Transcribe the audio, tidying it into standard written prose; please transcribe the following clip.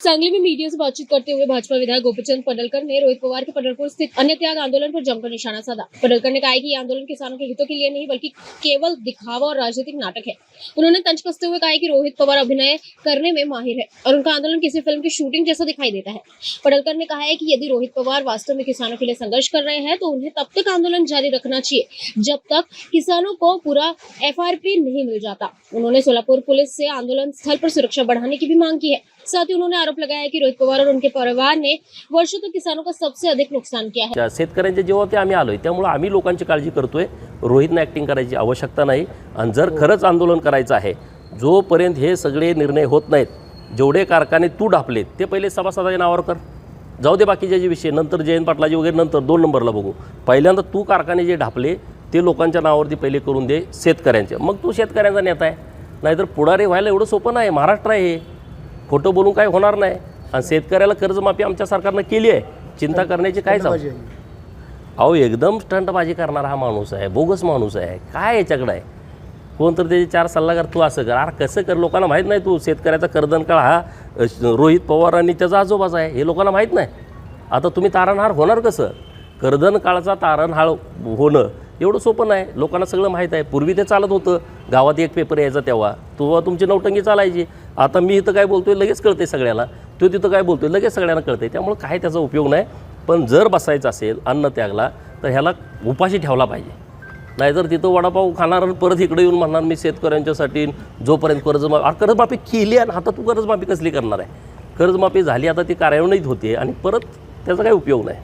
सांगली में मीडिया से बातचीत करते हुए भाजपा विधायक गोपीचंद पडलकर ने रोहित पवार के पडरपुर स्थित अन्य त्याग आंदोलन पर जमकर निशाना साधा। पडलकर ने कहा है कि यह आंदोलन किसानों के हितों के लिए नहीं बल्कि केवल दिखावा और राजनीतिक नाटक है। उन्होंने तंज कसते हुए कहा है कि रोहित पवार अभिनय करने में माहिर है और उनका आंदोलन किसी फिल्म की शूटिंग जैसा दिखाई देता है। पडलकर ने कहा है कि यदि रोहित पवार वास्तव में किसानों के लिए संघर्ष कर रहे हैं तो उन्हें तब तक आंदोलन जारी रखना चाहिए जब तक किसानों को पूरा FRP नहीं मिल जाता। उन्होंने सोलापुर पुलिस से आंदोलन स्थल पर सुरक्षा बढ़ाने की भी मांग की है। साथ ही उन्होंने आरोप लगाया है कि रोहित पवार और उनके परिवार ने वर्षों तक किसानों का सबसे अधिक नुकसान किया है। शेतकऱ्यांच्या जीवावरती आम्ही आलोय त्यामुळे आम्ही लोकांची काळजी करतोय। रोहितने ऍक्टिंग करायची आवश्यकता नाही आणि जर खरंच आंदोलन करायचं आहे जोपर्यंत हे सगळे निर्णय होत नाहीत, जेवढे कारखाने तू ढापलेत ते पहिले सभासदाच्या नावावर कर, जाऊ दे बाकीचे विषय नंतर जयंत पाटलाजी वगैरे नंतर 2 नंबरला बघू। पहिल्यांदा तू कारखाने जे ढापले ते लोकांच्या नावावरती पहिले करून दे शेतकऱ्यांचे, मग तू शेतकऱ्यांचा नेता आहे। नाहीतर पुढारी व्हायला एवढं सोपं नाही। महाराष्ट्र आहे, खोटं बोलून काय होणार नाही। आणि शेतकऱ्याला कर्जमाफी आमच्या सरकारने केली आहे, चिंता करण्याची काय जाऊ। अहो एकदम स्टंटबाजी करणारा हा माणूस आहे, बोगस माणूस आहे। काय याच्याकडे आहे कोणतरी त्याचे 4 सल्लागार, तू असं कर अरे कसं कर, लोकांना माहीत नाही तू शेतकऱ्याचा कर्दन काळ हा रोहित पवार आणि त्याचा आजोबाचा आहे, हे लोकांना माहीत नाही। आता तुम्ही तारणहार होणार कसं? कर्दन काळाचा तारणहार होणं एवढं सोपं नाही, लोकांना सगळं माहीत आहे। पूर्वी ते चालत होतं, गावात एक पेपर यायचा तेव्हा तुमची नौटंकी चालायची। आता मी इथं काय बोलतोय लगेच कळते सगळ्याला, तो तिथं काय बोलतोय लगेच सगळ्यांना कळते। त्यामुळे काय त्याचा उपयोग नाही। पण जर बसायचं असेल अन्न त्यागला तर ह्याला उपाशी ठेवला पाहिजे। नाहीतर तिथं वडापाव खाणार आणि परत इकडे येऊन म्हणणार मी शेतकऱ्यांच्यासाठी जोपर्यंत कर्जमाफी केली आणि आता तू कर्जमाफी कसली करणार आहे? कर्जमाफी झाली आता ती कार्यान्वित होते आणि परत त्याचा काही उपयोग नाही।